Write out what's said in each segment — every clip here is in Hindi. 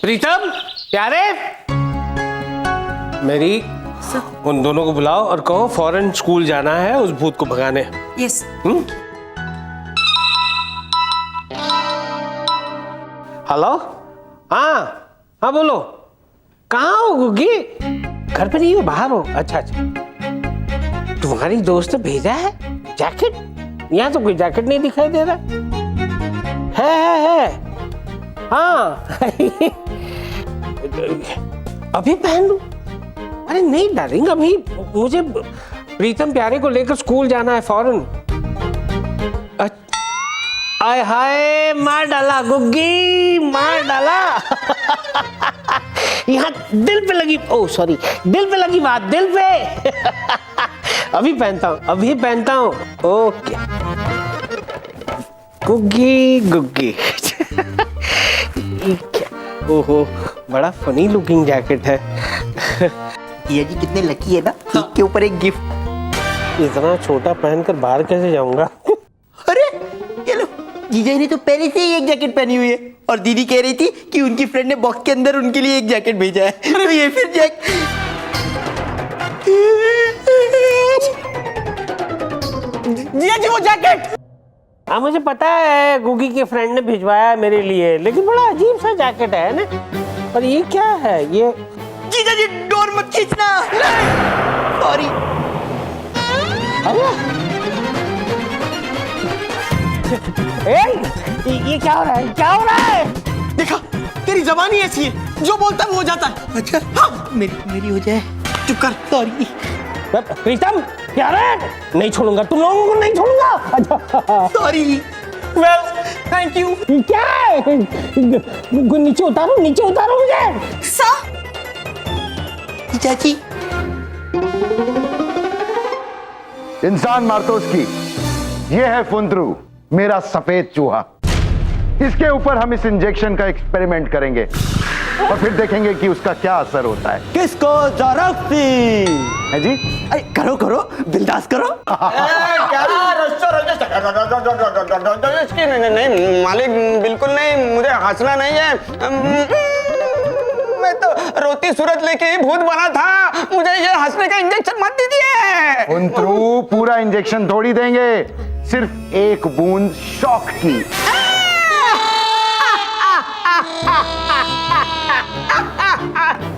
प्रीतम, प्यारे, मेरी उन दोनों को बुलाओ और कहो फौरन स्कूल जाना है उस भूत को भगाने। यस। हेलो, हाँ हाँ बोलो, कहाँ हो गुग्गी? घर पे नहीं हो, बाहर हो? अच्छा अच्छा, तुम्हारी दोस्त ने भेजा है जैकेट? यहाँ तो कोई जैकेट नहीं दिखाई दे रहा है। हाँ अभी पहन लूं? अरे नहीं डार्लिंग, अभी मुझे प्रीतम प्यारे को लेकर स्कूल जाना है फौरन। आय हाय, मार डाला गुग्गी, मार डाला। यहाँ दिल पे लगी, ओ सॉरी, दिल पे लगी बात, दिल पे। अभी पहनता हूँ। ओके गुग्गी गुग्गी। ओहो, बड़ा फनी लुकिंग जैकेट है। ये जी कितने लकी है ना, एक के ऊपर एक गिफ्ट। इतना छोटा पहनकर बाहर कैसे जाऊंगा? अरे ये लो, जीजा ने तो पहले से ही एक जैकेट पहनी हुई है और दीदी कह रही थी कि उनकी फ्रेंड ने बॉक्स के अंदर उनके लिए एक जैकेट भेजा है। तो ये फिर जीजा जी वो जैकेट। हाँ मुझे पता है, गुग्गी के फ्रेंड ने भिजवाया मेरे लिए, लेकिन बड़ा अजीब सा जैकेट है ना। और ये क्या है? ये जीजा जी डोर मत खींचना। सॉरी। ये क्या हो रहा है? क्या हो रहा है? देखा, तेरी जबानी ऐसी है, जो बोलता है वो हो जाता है। अच्छा हाँ, मेरी हो जाए। चुप कर। सॉरी। प्रीतम प्यारे, नहीं छोड़ूंगा तुम लोगों को, नहीं छोड़ूंगा। सॉरी। Well thank you. क्या है? नीचे उतारो मुझे। जीजा जी इंसान मारतोस की, ये है फुंद्रू, मेरा सफेद चूहा। इसके ऊपर हम इस इंजेक्शन का एक्सपेरिमेंट करेंगे और फिर देखेंगे कि उसका क्या असर होता है। किसको जरूरती है जी? अरे करो करो, बिंदास करो। नहीं मालिक, बिल्कुल नहीं, मुझे हंसना नहीं है। मैं तो रोती सूरत लेके ही भूत बना था, मुझे ये हंसने का इंजेक्शन मत दीजिए। फुंद्रू, पूरा इंजेक्शन थोड़ी देंगे, सिर्फ एक बूंद शॉक की।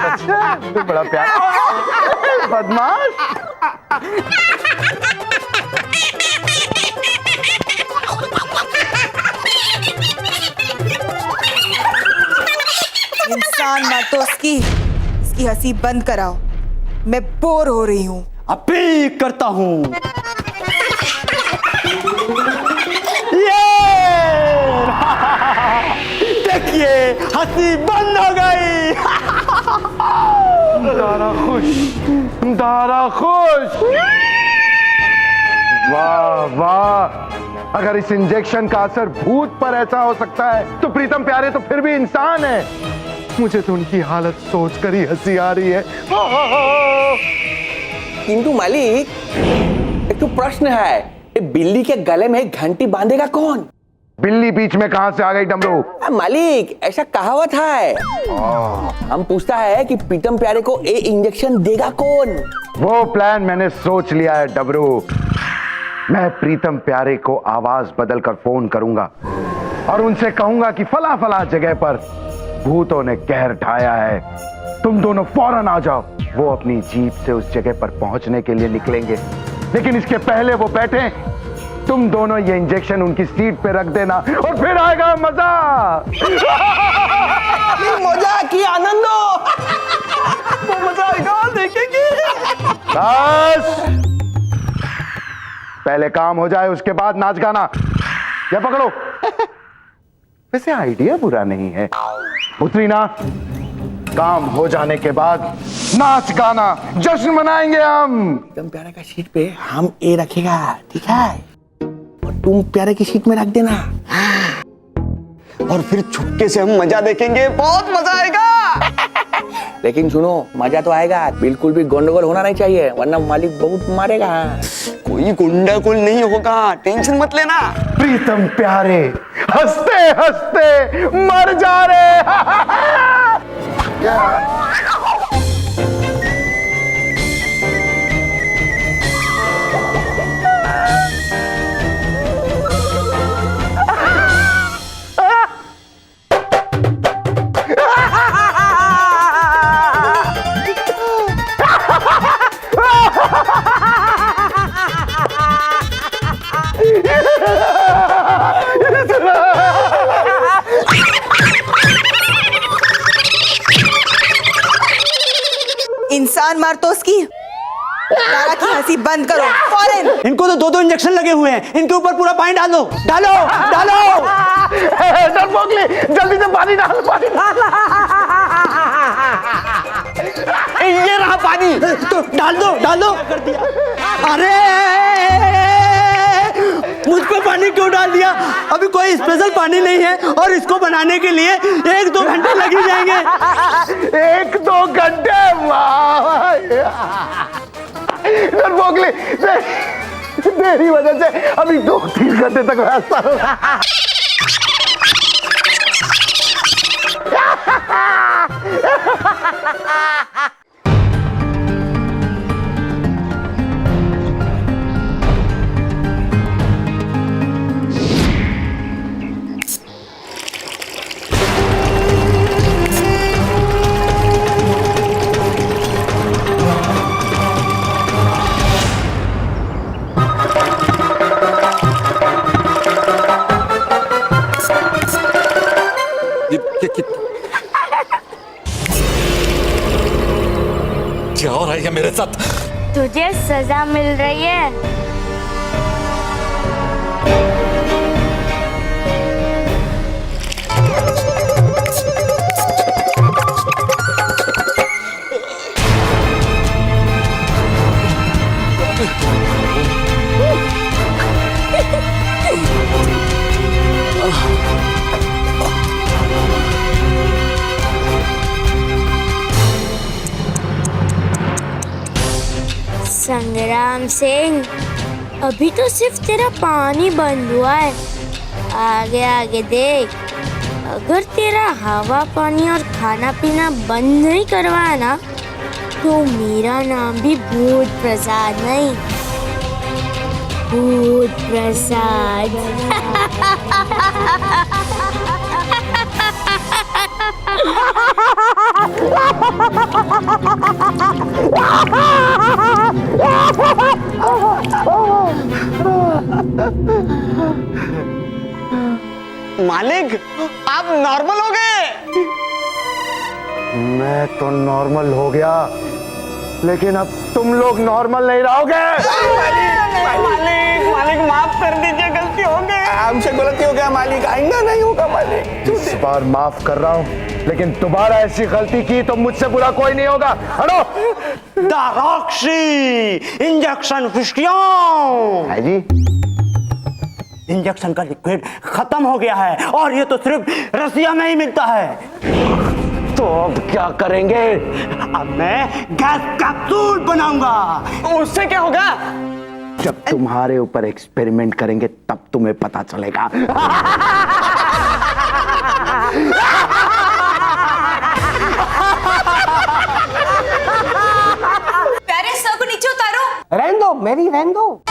अच्छा, तो बड़ा प्यार बदमाश। इंसान मार्तोस की, इसकी हंसी बंद कराओ, मैं बोर हो रही हूँ। अभी करता हूँ। देखिए, हंसी बंद हो गई। दारा खुश। वाह वाह, अगर इस इंजेक्शन का असर भूत पर ऐसा हो सकता है तो प्रीतम प्यारे तो फिर भी इंसान है। मुझे तो उनकी हालत सोचकर ही हंसी आ रही है। किंतु मालिक, एक तो प्रश्न है, ये बिल्ली के गले में घंटी बांधेगा कौन? बिल्ली बीच में कहां से आ गई डमरू? मालिक, ऐसा कहावत है। हम पूछता है कि प्रीतम प्यारे को ये इंजेक्शन देगा कौन? वो प्लान मैंने सोच लिया है डबरू। मैं प्रीतम प्यारे को आवाज बदलकर फोन करूंगा और उनसे कहूंगा कि फला फला जगह पर भूतों ने कहर ढाया है, तुम दोनों फौरन आ जाओ। वो अपनी जीप से उस जगह पर पहुंचने के लिए निकलेंगे, लेकिन इसके पहले वो बैठे, तुम दोनों ये इंजेक्शन उनकी सीट पे रख देना और फिर आएगा मजा। मजा की आनंद हो, वो मजा आएगा, देखेंगे। बस पहले काम हो जाए, उसके बाद नाच गाना। या पकड़ो। वैसे आइडिया बुरा नहीं है, उतरी ना। काम हो जाने के बाद नाच गाना जश्न मनाएंगे हम। प्रीतम प्यारे का सीट पे हम ये रखेगा, ठीक है? और तुम प्यारे की सीट में रख देना। और फिर छुपके से हम मजा देखेंगे, बहुत मजा आएगा। लेकिन सुनो, मजा तो आएगा, बिल्कुल भी गंडगोल होना नहीं चाहिए, वरना मालिक बहुत मारेगा। कोई गुंडागुल नहीं होगा, टेंशन मत लेना। प्रीतम प्यारे हंसते हंसते मर जा रहे। इंसान मार तो उसकी तारा की हंसी बंद करो फौरन। इनको तो 2-2 इंजेक्शन लगे हुए हैं, इनके ऊपर पूरा पानी डालो डालो डालो। डरपोकली, जल्दी से पानी डाल, पानी डाल। ये रहा पानी, तो डाल दो कर दिया। अरे मुझ पे पानी क्यों डाल दिया? अभी कोई स्पेशल पानी नहीं है और इसको बनाने के लिए 1-2 घंटे लग ही जाएंगे। 1-2 घंटे? वाह डरपोकली, तेरी वजह से अभी 2-3 घंटे तक रास्ता होगा। क्या हो रहा है मेरे साथ? तुझे सजा मिल रही है। संग्राम सिंह, अभी तो सिर्फ तेरा पानी बंद हुआ है, आगे आगे देख। अगर तेरा हवा पानी और खाना पीना बंद नहीं करवाया ना, तो मेरा नाम भी भूत प्रसाद नहीं, भूत प्रसाद। मालिक, आप नॉर्मल हो गए। मैं तो नॉर्मल हो गया, लेकिन अब तुम लोग नॉर्मल नहीं रहोगे। मालिक माफ कर दीजिए, गलती हो गई, हमसे गलती हो गया मालिक, आइंदा नहीं होगा मालिक। इस बार माफ कर रहा हूँ, लेकिन दोबारा ऐसी गलती की तो मुझसे बुरा कोई नहीं होगा। हटो। दाराक्षी इंजेक्शन फिस्टियों। है जी, इंजेक्शन का लिक्विड खत्म हो गया है और ये तो सिर्फ रसिया में ही मिलता है। तो अब क्या करेंगे? अब मैं गैस कैप्सूल बनाऊंगा। उससे क्या होगा? जब तुम्हारे ऊपर एक्सपेरिमेंट करेंगे तब तुम्हें पता चलेगा। प्यारे सर को नीचे उतारो। रहने दो मेरी, रहने दो।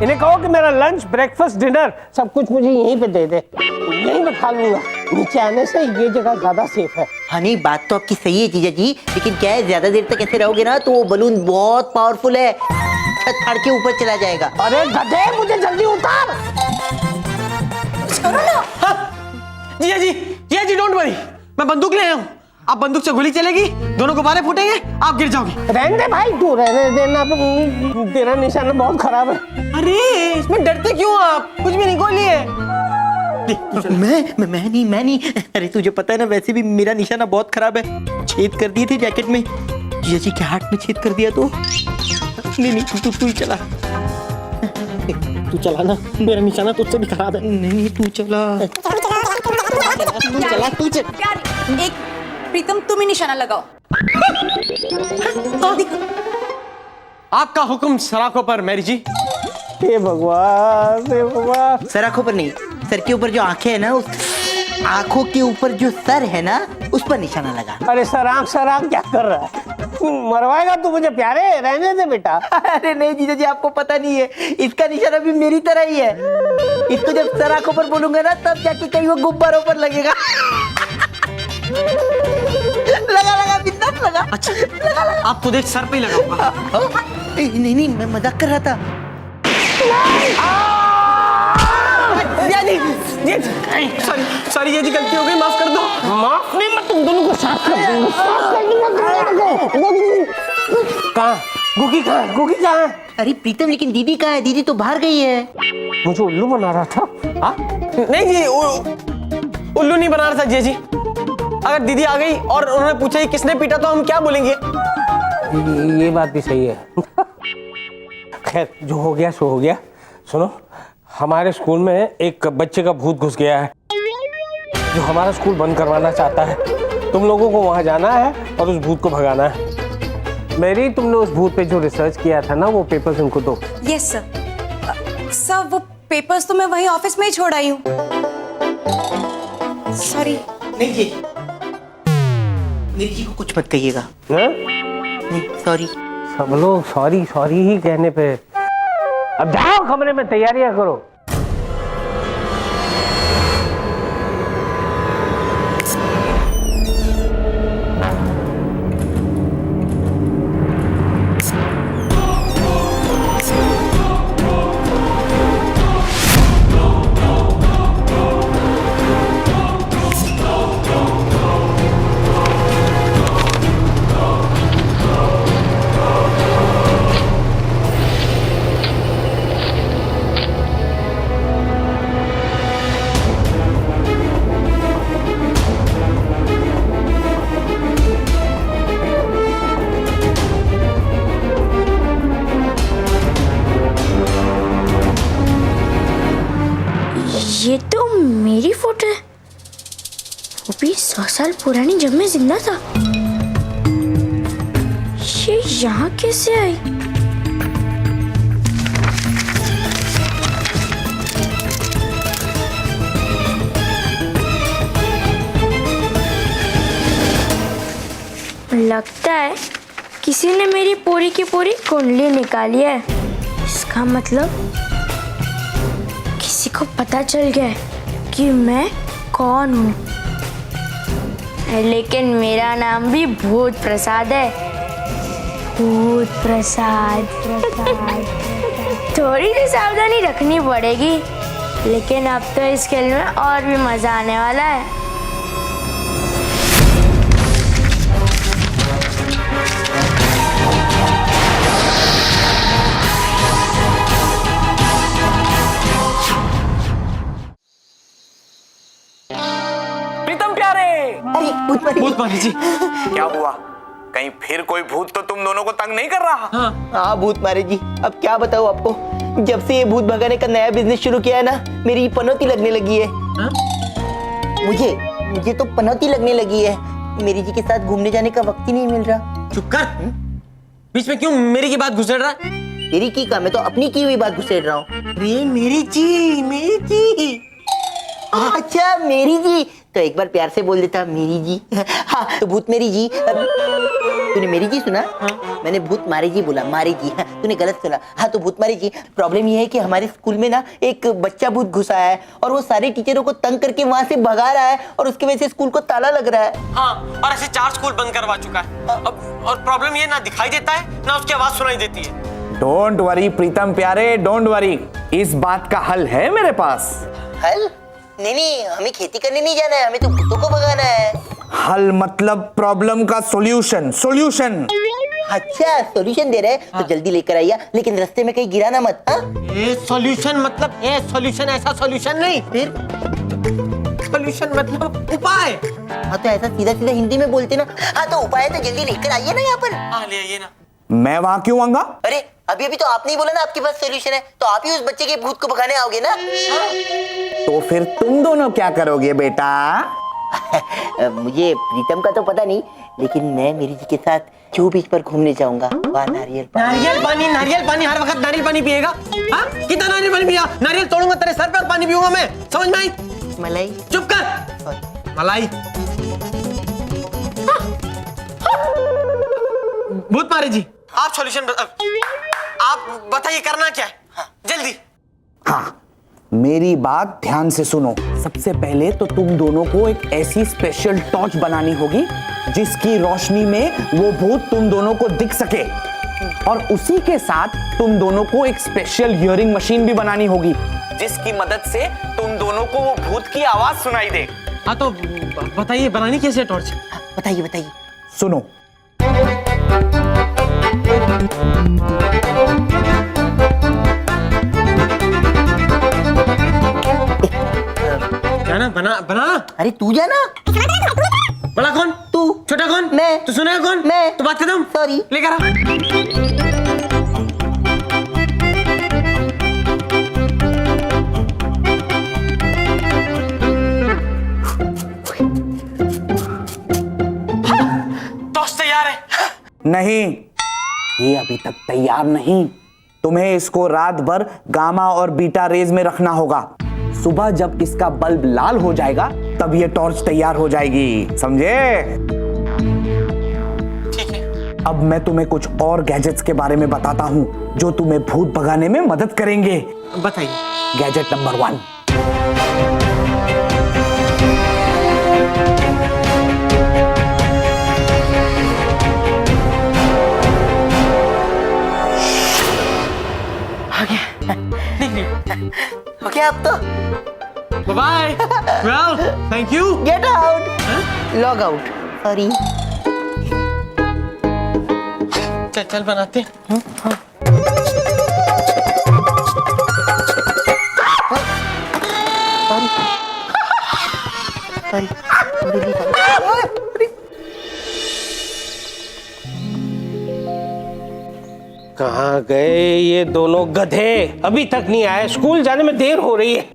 इन्हें कहो कि मेरा लंच ब्रेकफास्ट डिनर सब कुछ मुझे यहीं पे दे दे, यहीं पे खा लूंगा। नीचे आने से ये जगह ज्यादा सेफ है। हनी, बात तो आपकी सही है जीजा जी, लेकिन क्या है, ज्यादा देर तक ऐसे रहोगे ना तो वो बलून बहुत पावरफुल है, छत फाड़ के ऊपर चला जाएगा। अरे गधे, मुझे जल्दी उतार। छोड़ो ना। जीजा जी डोंट वरी, मैं बंदूक ले आया हूँ। आप बंदूक से गोली चलेगी, दोनों गुब्बारे फूटेंगे, आप गिर जाओगे। रहने दे भाई, तू रहने देना, तेरा निशाना बहुत खराब है। अरे इसमें डरते क्यों आप? कुछ भी नहीं, गोली है। मैं नहीं। अरे तुझे पता है ना, वैसे भी मेरा निशाना बहुत खराब है, छेद कर दिए थे जैकेट में। जीजा जी के हाथ में छेद कर दिया तो नहीं तू ही चला। तू चला ना, मेरा निशाना तुझसे भी खराब है। नहीं तू चला। तू चल। एक प्रीतम, तुम ही निशाना लगाओ। आपका हुक्म सराखों पर मैरी जी। हे भगवान, हे भगवान। सर आंखों पर नहीं, सर के ऊपर जो आंखें है ना, आंखों के ऊपर जो सर है ना उस पर निशाना लगा। अरे सरांग क्या कर रहा है? मरवाएगा तू मुझे प्यारे, रहने दे बेटा। अरे नहीं जीजा जी, आपको पता नहीं है, इसका निशाना भी मेरी तरह ही है। इसको जब सर आंखों पर बोलूंगा ना तब जाके कहीं वो गुब्बारों पर लगेगा। लगा बिंदास लगा। अच्छा लगा। आप खुद एक सर पे ही लगाऊंगा। नहीं मैं मजाक कर रहा था। सॉरी ये जी, गलती हो गई, माफ कर दो। माफ नहीं, मैं तुम दोनों को साफ कर दूंगा। कहाँ गुगी कहाँ है? अरे प्रीतम, लेकिन दीदी कहाँ है? दीदी तो बाहर गई है। मुझे उल्लू बना रहा था। हाँ? नहीं जी, उल्लू नहीं बना रहा था जी जी। अगर दीदी आ गई और उन्होंने पूछा कि किसने पीटा तो हम क्या बोलेंगे? ये बात भी सही है। खैर, जो हो गया सो हो गया। सुनो, हमारे स्कूल में एक बच्चे का भूत घुस गया है जो हमारा स्कूल बंद करवाना चाहता है। तुम लोगों को वहां जाना है और उस भूत को भगाना है। मेरी, तुमने उस भूत पे जो रिसर्च किया था ना, वो पेपर्स उनको दो। Yes sir. सर वो पेपर्स तो मैं वहीं ऑफिस में ही छोड़ आई हूँ। सॉरी। नहीं जी, मेरी जी को कुछ मत कहिएगा। हाँ? नहीं सॉरी। सब लोग सॉरी ही कहने पे। अब जाओ कमरे में, तैयारियां करो। ये तो मेरी फोटो है, वो भी 100 साल पुरानी, जब मैं जिंदा था। ये यहाँ कैसे आई? लगता है किसी ने मेरी पूरी की पूरी कुंडली निकाली है। इसका मतलब किसी को पता चल गया है कि मैं कौन हूँ। लेकिन मेरा नाम भी भूत प्रसाद है। भूत प्रसाद। थोड़ी सी सावधानी रखनी पड़ेगी, लेकिन अब तो इस खेल में और भी मजा आने वाला है। प्रीतम प्यारे। अरे भूत मारी जी। क्या हुआ? कहीं फिर कोई भूत तो तुम दोनों को तंग नहीं कर रहा? हाँ भूत मारे जी, अब क्या बताऊँ आपको। जब से ये भूत भगाने का नया बिजनेस शुरू किया है ना, मेरी पनौती लगने लगी है। मुझे तो पनौती लगने लगी है। मेरी जी के साथ घूमने जाने का वक्त ही नहीं मिल रहा। चुप कर। बीच में क्यों मेरी की बात घुसेड़ रहा है? तेरी की का, मैं तो अपनी की हुई बात घुसेड़ रहा हूँ। मेरी जी। अच्छा मेरी जी, तो एक बार प्यार से बोल देता मेरी जी। हाँ तो भूत मेरी जी। तूने मेरी जी सुना? मैंने भूत मारे जी बोला, मारे जी। हाँ, तूने गलत सुना। हाँ तो भूत मारे जी। प्रॉब्लम ये है कि हमारे स्कूल में ना एक बच्चा भूत घुसा है और वो सारे टीचरों को तंग करके वहाँ से भगा रहा है और उसकी वजह से स्कूल को ताला लग रहा है। हाँ, और ऐसे 4 स्कूल बंद करवा चुका है। अब और प्रॉब्लम ये, ना दिखाई देता है ना उसकी आवाज सुनाई देती है। डोंट वरी प्रीतम प्यारे, डोंट वरी। इस बात का हल है मेरे पास। हल? नहीं, हमें खेती करने नहीं जाना है, हमें तो भूतों को भगाना है। हल मतलब प्रॉब्लम का सॉल्यूशन। अच्छा सॉल्यूशन दे रहे हैं तो जल्दी लेकर आइए, लेकिन रास्ते में कहीं गिराना मत। सॉल्यूशन मतलब सॉल्यूशन ऐसा सॉल्यूशन नहीं, फिर सॉल्यूशन मतलब उपाय। हाँ तो ऐसा सीधा हिंदी में बोलते ना। हाँ तो उपाय तो जल्दी लेकर आइए ना यहाँ पर। हाँ ले आइए ना। मैं वहां क्यों आऊंगा? अरे अभी तो आपने ही बोला ना आपके पास सॉल्यूशन है, तो आप ही उस बच्चे के भूत को भगाने आओगे ना। तो फिर तुम दोनों क्या करोगे बेटा? मुझे प्रीतम का तो पता नहीं, लेकिन मैं मेरी जी के साथ जूहू बीच पर घूमने जाऊंगा। वहाँ नारियल पानी हर वक्त नारियल पानी पिएगा? हाँ? कितना नारियल पानी पिया? नारियल तोड़ूंगा तेरे सर पे और पानी पीऊंगा मैं, समझ में आई? मलाई। चुप कर। मलाई। भूत मारे जी, आप सॉल्यूशन आप बताइए करना क्या है, जल्दी। हाँ, मेरी बात ध्यान से सुनो। सबसे पहले तो तुम दोनों को एक ऐसी स्पेशल टॉर्च बनानी होगी जिसकी रोशनी में वो भूत तुम दोनों को दिख सके, और उसी के साथ तुम दोनों को एक स्पेशल हियरिंग मशीन भी बनानी होगी जिसकी मदद से तुम दोनों को वो भूत की आवाज सुनाई दे। हाँ तो बताइए बनानी कैसे टॉर्च? बताइए बताइए। सुनो। जाना बना बना। अरे तू जाना। बड़ा कौन? तू। छोटा कौन? मैं। तो सुनेगा कौन? मैं। तो बात खत्म। सॉरी। लेकर आ। टॉर्च तैयार है। नहीं, ये अभी तक तैयार नहीं। तुम्हें इसको रात भर गामा और बीटा रेज में रखना होगा। सुबह जब इसका बल्ब लाल हो जाएगा तब ये टॉर्च तैयार हो जाएगी, समझे? ठीक है। अब मैं तुम्हें कुछ और गैजेट्स के बारे में बताता हूँ जो तुम्हें भूत भगाने में मदद करेंगे। बताइए। Gadget number 1। ओके अब तो bye. Well, thank you. Get out. Log out. Sorry. चल चल बनाते हैं। कहाँ गए ये दोनों गधे? अभी तक नहीं आए। स्कूल जाने में देर हो रही है।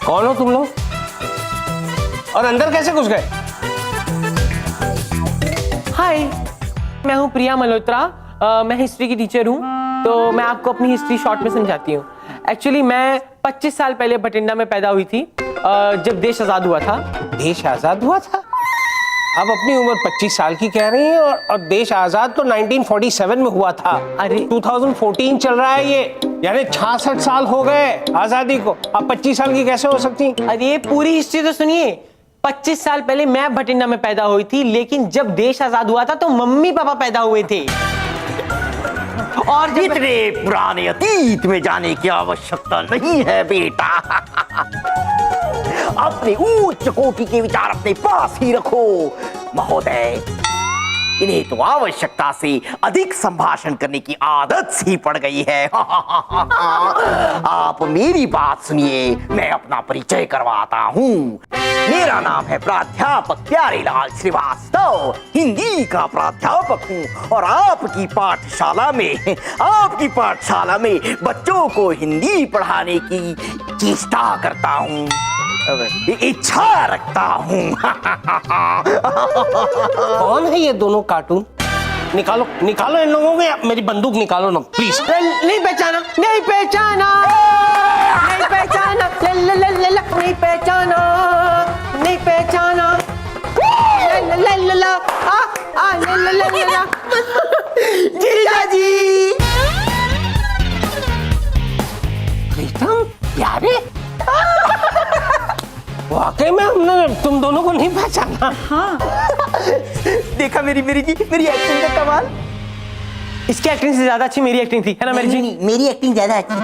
कौन हो तुम लोग? और अंदर कैसे घुस गए? हाय, मैं हूँ प्रिया मल्होत्रा। मैं हिस्ट्री की टीचर हूँ, तो मैं आपको अपनी हिस्ट्री शॉर्ट में समझाती हूँ। एक्चुअली मैं 25 साल पहले बठिंडा में पैदा हुई थी, जब देश आज़ाद हुआ था। देश आजाद हुआ था? अब अपनी उम्र 25 साल की कह रही हैं, और देश आजाद तो 1947 में हुआ था। अरे 2014 चल रहा है ये, यानी 66 साल हो गए आजादी को। अब 25 साल की कैसे हो सकती? अरे पूरी हिस्ट्री तो सुनिए। 25 साल पहले मैं बठिंडा में पैदा हुई थी, लेकिन जब देश आजाद हुआ था तो मम्मी पापा पैदा हुए थे। और जब इतने पुराने अतीत में जाने की आवश्यकता नहीं है बेटा। अपने उच्च कोटि के विचार अपने पास ही रखो महोदय। इन्हें तो आवश्यकता से अधिक संभाषण करने की आदत सी पड़ गई है। आप मेरी बात सुनिए, मैं अपना परिचय करवाता हूँ। मेरा नाम है प्राध्यापक प्यारेलाल श्रीवास्तव, हिंदी का प्राध्यापक हूँ, और आपकी पाठशाला में बच्चों को हिंदी पढ़ाने की चेष्टा करता हूँ, इच्छा रखता हूँ। कौन है ये दोनों कार्टून? निकालो निकालो इन लोगों को, मेरी बंदूक निकालो ना प्लीज। नहीं पहचाना, नहीं पहचाना, नहीं पहचाना, नहीं पहचाना, नहीं पहचाना, जीजा जी। प्रीतम प्यारे, वाकई में हमने तुम दोनों को नहीं पहचाना। देखा मेरी एक्टिंग का कमाल। इसकी एक्टिंग से ज्यादा अच्छी मेरी एक्टिंग थी, है ना मेरी जी? नहीं, मेरी एक्टिंग ज्यादा अच्छी थी।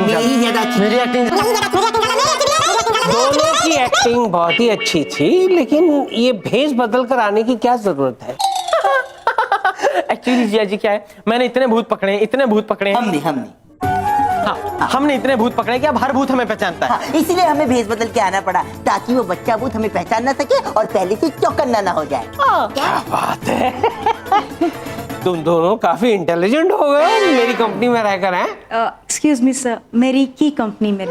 मेरी ज्यादा अच्छी। मेरी एक्टिंग, दोनों की एक्टिंग बहुत ही अच्छी थी, लेकिन ये भेष बदल कर आने की क्या जरूरत है? एक्चुअली जिया जी क्या है, मैंने इतने भूत पकड़े हैं। हमने इतने भूत पकड़े कि अब हर भूत हमें पहचानता है। हाँ, इसीलिए हमें भेष बदल के आना पड़ा, ताकि वो बच्चा भूत हमें पहचान ना सके और पहले से चौकन्ना ना हो जाए। क्या बात है। तुम दोनों काफी इंटेलिजेंट हो गए मेरी कंपनी में रहकर। हैं? एक्सक्यूज मी सर, मेरी की कंपनी में।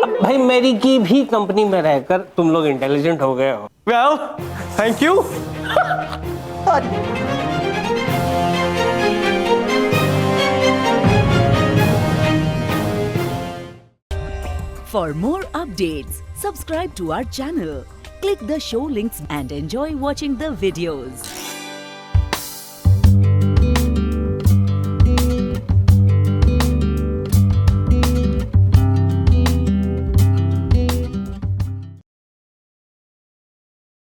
अब भाई मेरी की भी कंपनी में रहकर तुम लोग इंटेलिजेंट हो गए हो। Well thank you. For more updates, subscribe to our channel, click the show links and enjoy watching the videos.